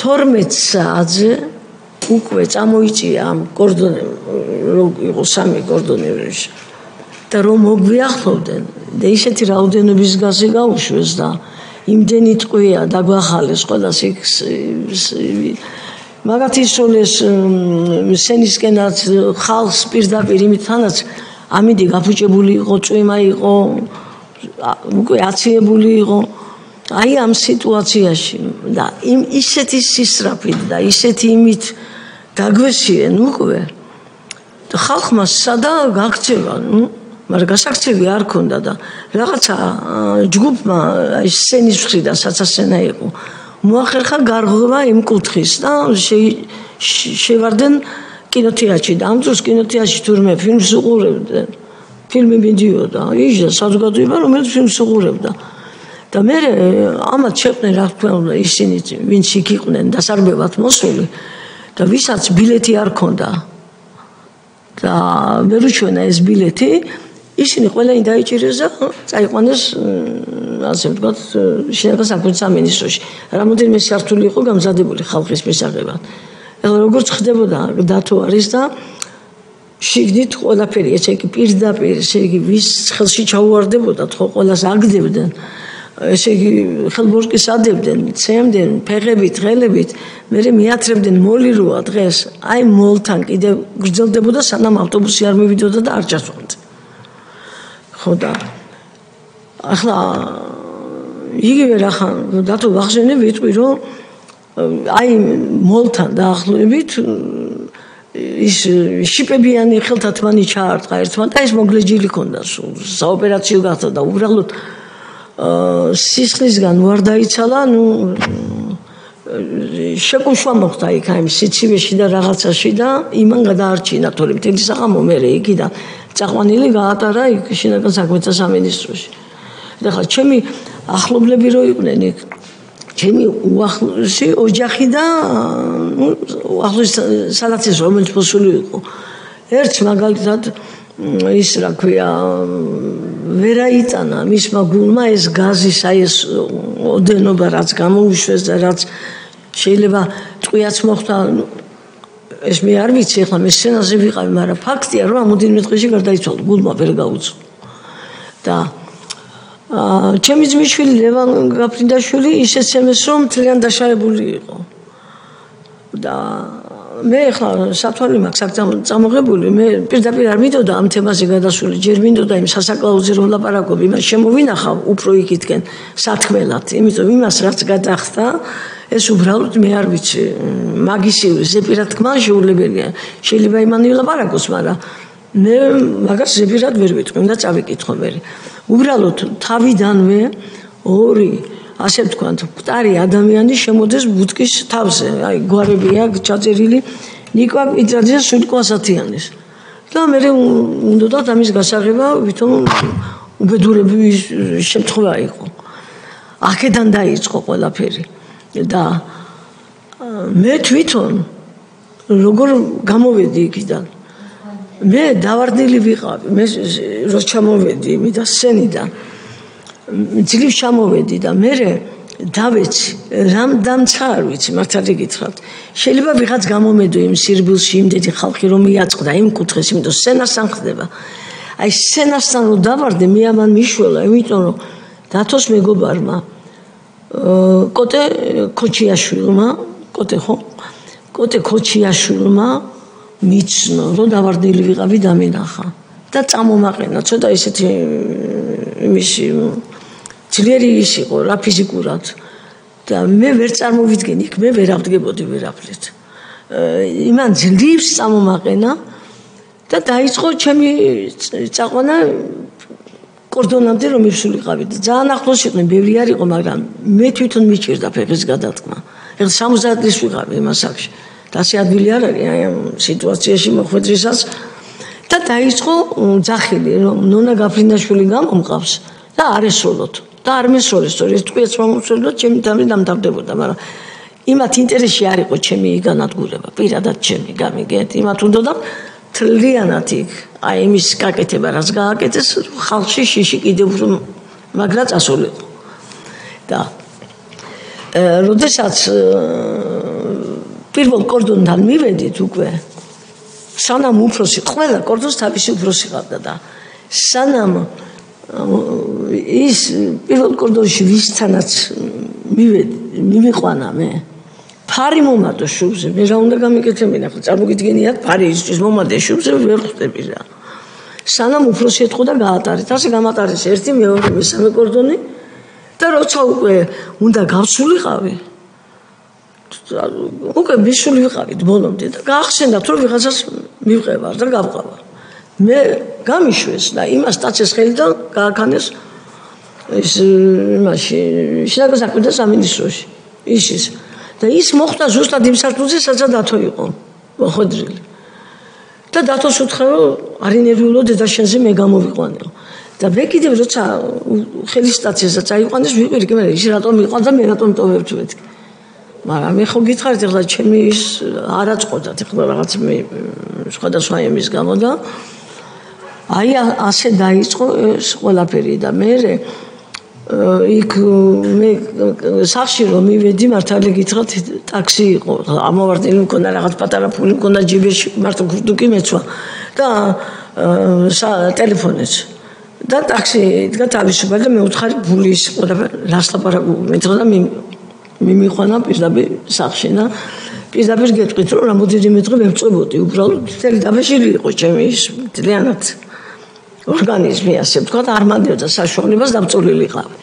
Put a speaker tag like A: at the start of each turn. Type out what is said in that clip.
A: 12 საათზე უკვე წამოიწია ამ კორდონი იყო 3 კორდონი და რომ მოგვიახლოვდნენ და ისეთი რაოდენობის გაზი გაუშვეს და იმდენი ტყვია დაგვახალეს ყველას იქ მაგათ ისროლეს სენისკენაც ხალხს პირდაპირ იმითანაც ამინდი გაფუჭებული იყო წვიმა იყო უკვე აციებული იყო აი ამ სიტუაციაში და ისეთი სისწრაფით და ისეთი იმით დაგვესიენ უკვე და ხალხმა სადა გაქცევა მაგრამ გასაქცევი არ ქონდა და რაღაცა ჯგუფმა აი სცენის მხრიდან საცასცენა იყო მოახერხა გარღვევა იმ კუთხის და შევარდნენ კინოთეატრში და ამ დროს კინოთეატრში თურმე ფილმს უყურებდნენ ფილმი მიდიოდა იჟა საზოგადოება რომელიც ფილმს უყურებდა და მე ამათ შეყვნენ რა თქმა უნდა ისინი ვინც იქ იყვნენ დასარბევად მოსული და ვისაც ბილეთი არ ქონდა და ვერ უჩვენა ეს ბილეთი ისინი ყველანი დაიჭირეს და წაიყვანეს ასე ვთქვათ შინაგან საქმეთა სამინისტროში რამოდენიმე სართული იყო გამზადებული ხალხის მისაღებად ეხლა როგორც ხდებოდა დათო არის და შიგნით ყველაფერი ესე იგი პირდაპირ ესე იგი ვის ხელში ჩაუვარდებოდა ხო ყველას აგდებდნენ ესე იგი ხელბორკის ადებდნენ ცემდნენ ფეხებით ღელებით მერე მიათრებდნენ მოლიროა დღეს აი მოლთან კიდე გრძელდებოდა სანამ ავტობუსი არ მივიდოდა და არ ჩასვამთ ხო და ახლა იგივე რახან დათო ვახშენე ვიტყვი რომ აი მოლთან დაახლოებით ის შიპებიანი ხელთათმანი ჩაარტყა ერთმან და ეს მოგლეჯილი ქონდა საოპერაციო გახდა და უბრალოდ სისხლისგან ვარ დაიცალა ნუ შეკუშვა მოხდა იქ აი სიცივეში და რაღაცაში და იმან გადაარჩინა თორემ მთელი საღამო მერე იქიდან წაყვანილი გაატარა იქ შინაგან საქმეთა სამინისტროში და ხა ჩემი ახლობლები რო იყვნენ იქ ჩემი უახლოესი ოჯახი და უახლოესი სანაცის რომელიც მოსული იყო ერთს მაგალითად ის რა ქვია ვერ აიტანა მისმა გულმა ეს გაზის აი ეს ოდენობა რაც გამოუშვეს და რაც შეიძლება ტყვიაც მოხდა ეს მე არ ვიცი ახლა მე სცენაზე ვიყავი მაგრამ ფაქტია რომ ამოდენიმე დღეში გარდაიცვალა გულმა ვერ გაუძლო და ჩემი ძმისშვილი ლევან გაფრინდაშვილი ისე ცემეს რომ მთლიან დაშავებული იყო და მე ახლა საფრთხე მაქვს წამოღებული მე პირდაპირ არ მინდოდა ამ თემაზე გადასული ჯერ მინდოდა იმ სასაკლაოზე რომ ლაპარაკობ იმას შემოვინახავ უფრო იქითკენ სათქმელად იმიტომ იმას რაც გადახდა ეს უბრალოდ მე არ ვიცი მაგისი ზეპირად თქმა შეუძლებელია შეიძლება იმანი ლაპარაკოს მაგრამ მე მაგას ზეპირად ვერ ვიტყვი და წავიკითხო მე უბრალოდ თავიდანვე ორი ასე ვთქვათ, მკვდარი ადამიანი შემოდის ბუდკის თავზე. აი, გვარებია ჩაწერილი ნიკვა კვიტრაძე და სულიკო ასათიანის. და მე უნდათ ამის გასაღება, ვითომ უბედურების შემთხვევა იყო. აქედან დაიწყო ყველაფერი. და მე თვითონ როგორ გამოვედი იქიდან. მე დავარდნილი ვიყავი. მე რო ჩამოვედი იმიდან სცენიდან ძლივ ჩამოვედი და მე დავეცი რამ დამცა არ ვიცი მართალი გითხრათ შეიძლება ვიღაც გამომედო იმ სირბილში იმდენი ხალხი რომ მიაწყდა იმ კუთხეს იმიტომ სცენასთან ხდება აი სცენასთან რომ დავარდე მე ამან მიშველა იმიტომ რომ დათოს მეგობარმა კოტე ქოჩიაშვილმა კოტე ქოჩიაშვილმა მიცნო რომ დავარდნილი ვიყავი დამინახა და წამომაყენა ცოტა ისეთი იმისი ძლიერი ის იყო რა ფიზიკურად და მე ვერ წარმოვიდგენი იქ მე ვერ ავდგებოდი ვერაფრით იმან ძლივს წამომაყენა და დაიწყო ჩემი წაყვანა კორდონამდე რომ მივსულიყავი და ძალიან ახლოს იყვნენ ბევრი არ იყო მაგრამ მე თვითონ მიჭირდა ფეხის გადადგმა ეხლა 70 წლის ვიყავი იმ ასაკში და ასე ადვილი არ არის აი ამ სიტუაციაში მოხვედრისას და დაიწყო ძახილი რომ ნონა გაფრინდაშვილი გამომყავს და არ ესროლოთ და არ მესროლეს თორე თქვენს მომსვლელოთ ჩემი თამი დამთავრდებოდა მაგრამ იმათ ინტერესში არ იყო ჩემი განადგურება პირადად ჩემი გამიგეთ იმათ უნდა თლიანად იქ აი იმის გაკეთება რაც გააკეთეს ხალხში შიში კიდევ უფრო მაგრა წასულიყო და როდესაც პირველ კორდონთან მივედით უკვე სანამ უფროსი ყველა კორდონს თავისი უფროსი ყავდა და სანამ ის პირველ კორდონში ვისთანაც მივიყვანა მე ფარი მომატო შუბზე მე რა უნდა გამიკეთებინა ხო წარმოგიდგენიათ ფარი ისთვის მომატე შუბზე ვერ ხვდები რა სანამ უფროსი ეთყო და გაატარეთ ასე გამატარეს ერთი მეორე მესამე კორდონი და როცა უკვე უნდა გავსულიყავი უკვე მისული ვიყავით ბოლომდე და გაახსენდათ რომ ვიღაცას მივყევარ და გავყავარ მე გამიშვეს და იმას სტაცეს ხელიდან გააქანეს ის იმაში შინაგან საქმეთა სამინისტროში ისის და ის მოხდა ზუსტად იმ სართულზე სადაც დათო იყო მოხვედრილი და დათოს უთხრა რომ არინერვიულო დედაშენზე მე გამოვიყვანეო და მე კიდევ როცა ხელის სტაციაზე წაიყვანეს ვიყირი კი მე ის რატომ მიყვანს და მე რატომ ტოვებთ მეთქი მაგრამ მე ხო გითხარით ახლა ჩემი ის არ აწყოდათ ახლა რაღაც მე სხვადასხვა იმის გამო და აი ასე დაიწყო ეს ყველაფერი და მე იქ მე სახში რომ მივედი მართალი გითხრათ ტაქსი იყო ამოვარდნილი მქონდა რაღაც პატარა ფული მქონდა ჯიბეში მარტო ქურდუკი მეცვა და ტელეფონიც და ტაქსი იდგა თავისუფალ და მე უთხარი ფულის ყველაფერი რას ლაპარაკობ მეცხრა და მიმიყვანა პირდაპირ სახში და პირდაპირ გეტყვით რომ რამოდენიმე დღე მევწვებოდი უბრალოდ მთელი დაბეშილი იყო ჩემი ის ძალიანად ორგანიზმი ასე ვთქვათ არ მანდეოდა საშუალებას დამწოლილიყავი